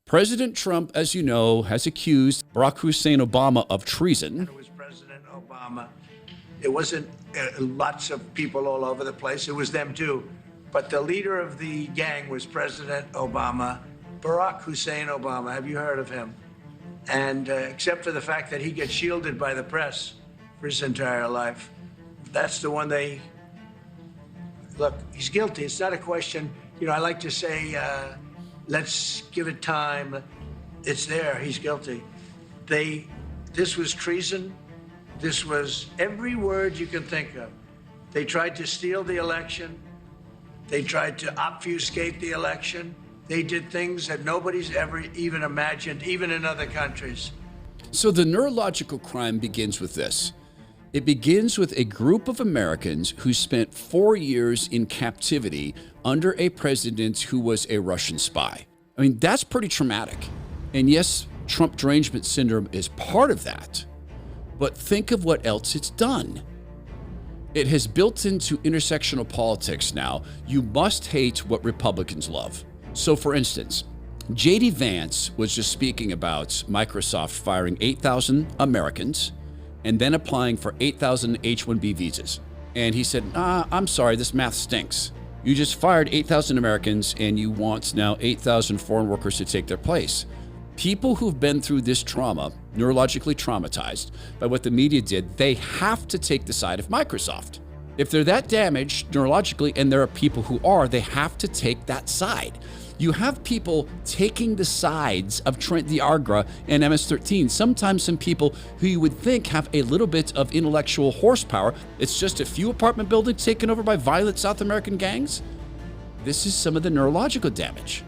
President Trump, as you know, has accused Barack Hussein Obama of treason. It was President Obama. It wasn't lots of people all over the place. It was them too. But the leader of the gang was President Obama, Barack Hussein Obama. Have you heard of him? And except for the fact that he gets shielded by the press for his entire life, that's the one they... Look, he's guilty. It's not a question. You know, I like to say, let's give it time. It's there. He's guilty. This was treason. This was every word you can think of. They tried to steal the election. They tried to obfuscate the election. They did things that nobody's ever even imagined, even in other countries. So the neurological crime begins with this. It begins with a group of Americans who spent 4 years in captivity under a president who was a Russian spy. I mean, that's pretty traumatic. And yes, Trump derangement syndrome is part of that. But think of what else it's done. It has built into intersectional politics now. You must hate what Republicans love. So for instance, J.D. Vance was just speaking about Microsoft firing 8,000 Americans and then applying for 8,000 H-1B visas. And he said, I'm sorry, this math stinks. You just fired 8,000 Americans and you want now 8,000 foreign workers to take their place. People who've been through this trauma, neurologically traumatized by what the media did, they have to take the side of Microsoft. If they're that damaged neurologically, and there are people who are, they have to take that side. You have people taking the sides of Trent D'Agra and MS-13, sometimes some people who you would think have a little bit of intellectual horsepower. It's just a few apartment buildings taken over by violent South American gangs. This is some of the neurological damage.